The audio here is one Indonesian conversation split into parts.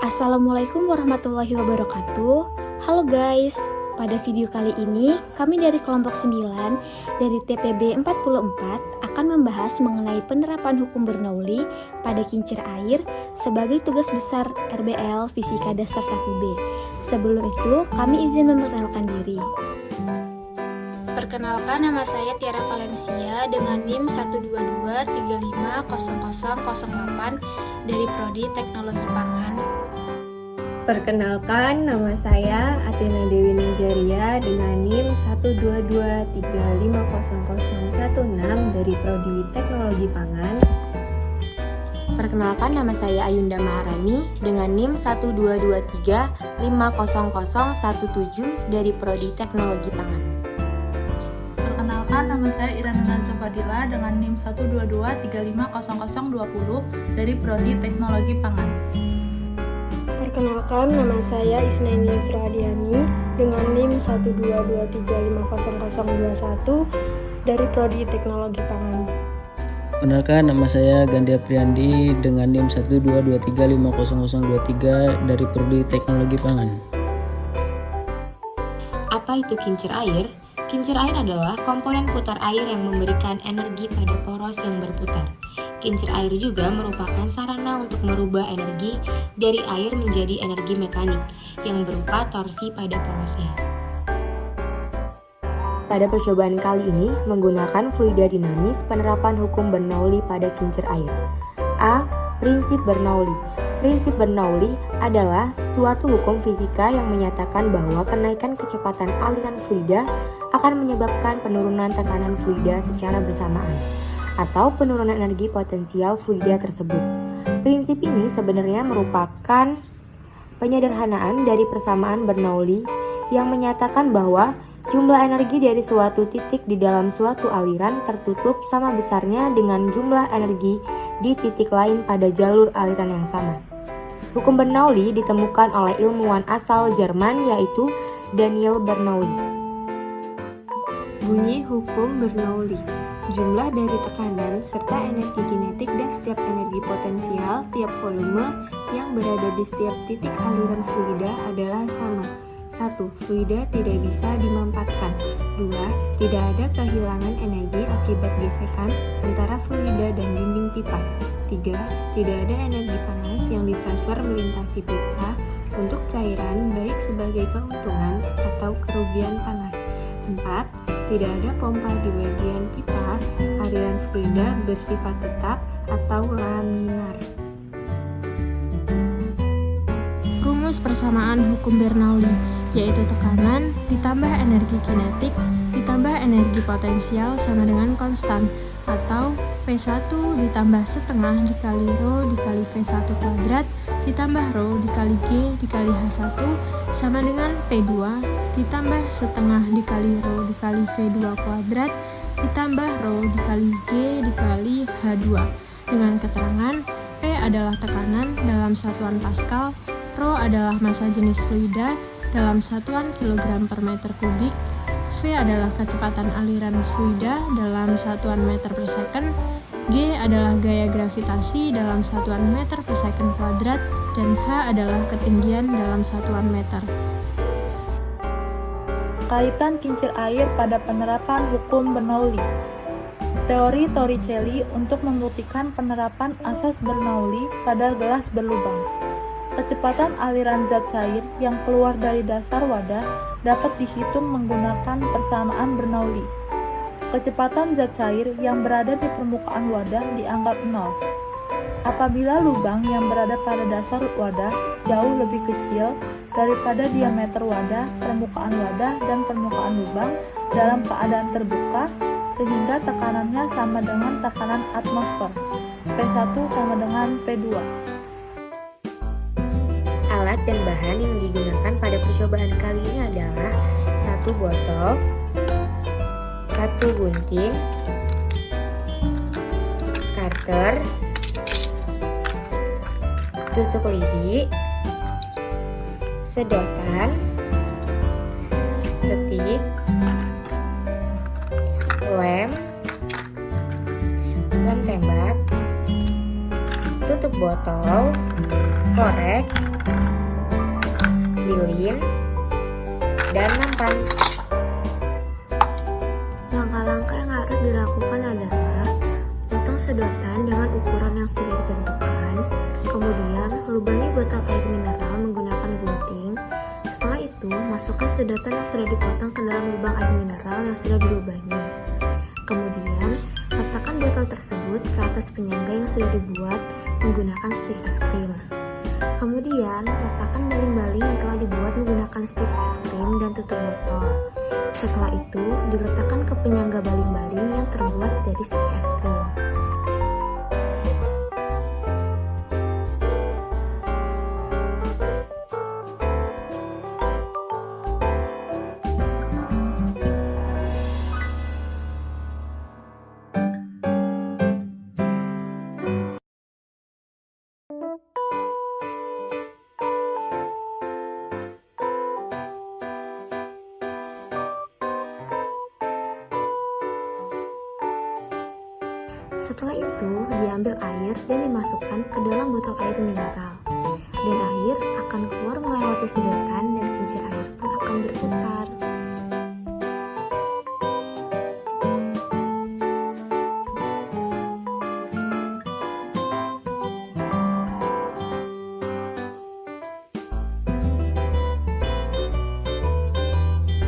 Assalamualaikum warahmatullahi wabarakatuh. Halo guys, pada video kali ini kami dari kelompok 9 dari TPB 44 akan membahas mengenai penerapan hukum Bernoulli pada kincir air sebagai tugas besar RBL Fisika Dasar 1B. Sebelum itu, kami izin memperkenalkan diri. Perkenalkan, nama saya Tiara Valencia dengan NIM 122350008 dari Prodi Teknologi Pangan. Perkenalkan, nama saya Athena Dewi Nazaria dengan NIM 122350016 dari Prodi Teknologi Pangan. Perkenalkan, nama saya Ayunda Maharani dengan NIM 122350017 dari Prodi Teknologi Pangan. Perkenalkan, nama saya Irana Nazwa Fadila dengan NIM 122350020 dari Prodi Teknologi Pangan. Perkenalkan, nama saya Isnania Surahadiani dengan NIM 122350021 dari Prodi Teknologi Pangan. Perkenalkan, nama saya Gandhi Apriyandi dengan NIM 122350023 dari Prodi Teknologi Pangan. Apa itu kincir air? Kincir air adalah komponen putar air yang memberikan energi pada poros yang berputar. Kincir air juga merupakan sarana untuk merubah energi dari air menjadi energi mekanik yang berupa torsi pada porosnya. Pada percobaan kali ini menggunakan fluida dinamis penerapan hukum Bernoulli pada kincir air. A. Prinsip Bernoulli. Prinsip Bernoulli adalah suatu hukum fisika yang menyatakan bahwa kenaikan kecepatan aliran fluida akan menyebabkan penurunan tekanan fluida secara bersamaan atau penurunan energi potensial fluida tersebut. Prinsip ini sebenarnya merupakan penyederhanaan dari persamaan Bernoulli yang menyatakan bahwa jumlah energi dari suatu titik di dalam suatu aliran tertutup sama besarnya dengan jumlah energi di titik lain pada jalur aliran yang sama. Hukum Bernoulli ditemukan oleh ilmuwan asal Jerman yaitu Daniel Bernoulli. Bunyi hukum Bernoulli. Jumlah dari tekanan serta energi kinetik dan setiap energi potensial tiap volume yang berada di setiap titik aliran fluida adalah sama. 1. Fluida tidak bisa dimampatkan. 2. Tidak ada kehilangan energi akibat gesekan antara fluida dan dinding pipa. 3. Tidak ada energi panas yang ditransfer melintasi pipa untuk cairan baik sebagai keuntungan atau kerugian panas. 4. Tidak ada pompa di bagian pipa, aliran fluida bersifat tetap atau laminar. Rumus persamaan hukum Bernoulli yaitu tekanan ditambah energi kinetik ditambah energi potensial sama dengan konstan atau P1 ditambah setengah dikali Rho dikali V1 kuadrat ditambah Rho dikali G dikali H1 sama dengan P2 ditambah setengah dikali Rho dikali V2 kuadrat ditambah Rho dikali G dikali H2 dengan keterangan P adalah tekanan dalam satuan Pascal, Rho adalah massa jenis fluida dalam satuan kilogram per meter kubik, V adalah kecepatan aliran fluida dalam satuan meter per second, G adalah gaya gravitasi dalam satuan meter per second kuadrat, dan H adalah ketinggian dalam satuan meter. Kaitan kincir air pada penerapan hukum Bernoulli. Teori Torricelli untuk membuktikan penerapan asas Bernoulli pada gelas berlubang. Kecepatan aliran zat cair yang keluar dari dasar wadah dapat dihitung menggunakan persamaan Bernoulli. Kecepatan zat cair yang berada di permukaan wadah dianggap nol. Apabila lubang yang berada pada dasar wadah jauh lebih kecil daripada diameter wadah, permukaan wadah, dan permukaan lubang dalam keadaan terbuka, sehingga tekanannya sama dengan tekanan atmosfer, P1 sama dengan P2. Alat dan bahan yang digunakan pada percobaan kali ini adalah 1 botol, 1 gunting, karter, tusuk lidi, sedotan, stik, lem tembak, tutup botol, korek, lilin, dan nampan. Langkah-langkah yang harus dilakukan adalah potong sedotan dengan ukuran yang sudah ditentukan, kemudian lubangi botol air mineral menggunakan gunting. Setelah itu, masukkan sedotan yang sudah dipotong ke dalam lubang air mineral yang sudah dilubangi. Kemudian, letakkan botol tersebut ke atas penyangga yang sudah dibuat menggunakan stik es krim. Kemudian, letakkan baling-baling yang telah dibuat menggunakan stik es krim dan tutup botol. Setelah itu, diletakkan ke penyangga baling-baling yang terbuat dari stik es krim. Setelah itu, diambil air dan dimasukkan ke dalam botol air mineral. Dan air akan keluar melewati sedotan dan kincir air pun akan berputar.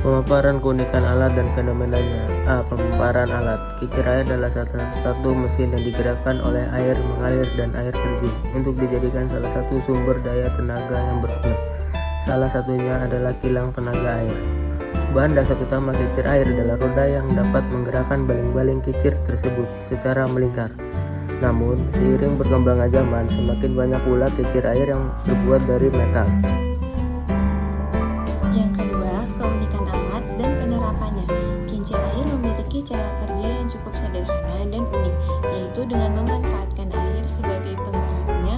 Pemaparan keunikan alat dan fenomenanya. A. Pemaparan alat. Kincir air adalah satu mesin yang digerakkan oleh air mengalir dan air terjun untuk dijadikan salah satu sumber daya tenaga yang berguna. Salah satunya adalah kilang tenaga air. Bahan dasar utama kincir air adalah roda yang dapat menggerakkan baling-baling kincir tersebut secara melingkar. Namun, seiring berkembangnya zaman, semakin banyak pula kincir air yang terbuat dari metal. Yang kedua, keunikan alat dan penerapannya. Kincir air memiliki cara kerja yang cukup sederhana dan unik, yaitu dengan memanfaatkan air sebagai penggeraknya,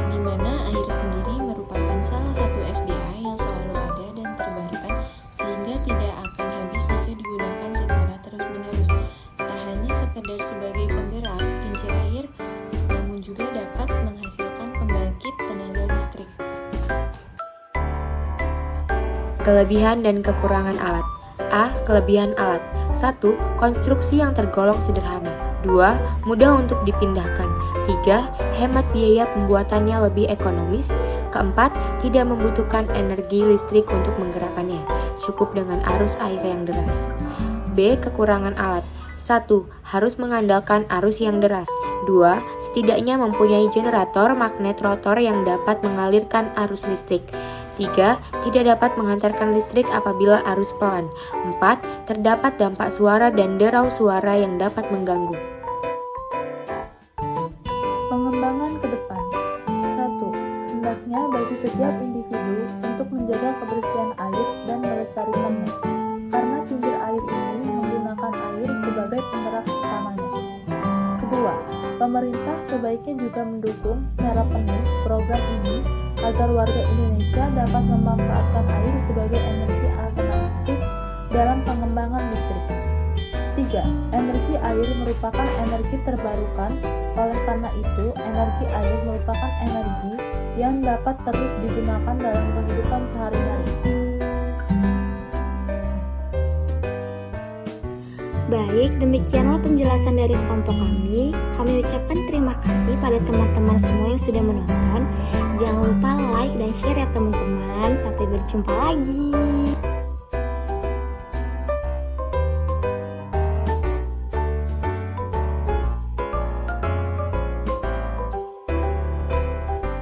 di mana air sendiri merupakan salah satu SDA yang selalu ada dan terbarukan, sehingga tidak akan habis jika digunakan secara terus-menerus. Tak hanya sekedar sebagai penggerak kincir air, namun juga dapat menghasilkan pembangkit tenaga listrik. Kelebihan dan kekurangan alat. A. Kelebihan alat. 1. Konstruksi yang tergolong sederhana. 2. Mudah untuk dipindahkan. 3. Hemat biaya pembuatannya lebih ekonomis. Keempat, tidak membutuhkan energi listrik untuk menggerakkannya. Cukup dengan arus air yang deras. B. Kekurangan alat. 1. Harus mengandalkan arus yang deras. 2. Setidaknya mempunyai generator magnet rotor yang dapat mengalirkan arus listrik. 3. Tidak dapat menghantarkan listrik apabila arus pelan. 4. Terdapat dampak suara dan derau suara yang dapat mengganggu. Pengembangan ke depan. 1. Hendaknya bagi setiap individu untuk menjaga kebersihan air dan melestarikannya, karena kincir air ini menggunakan air sebagai penggerak utamanya. Kedua, pemerintah sebaiknya juga mendukung secara penuh program ini agar warga Indonesia dapat memanfaatkan air sebagai energi alternatif dalam pengembangan listrik. 3. Energi air merupakan energi terbarukan, oleh karena itu energi air merupakan energi yang dapat terus digunakan dalam kehidupan sehari-hari. Baik, demikianlah penjelasan dari kelompok kami. Kami ucapkan terima kasih pada teman-teman semua yang sudah menonton. Jangan lupa like dan share ya teman-teman. Sampai berjumpa lagi.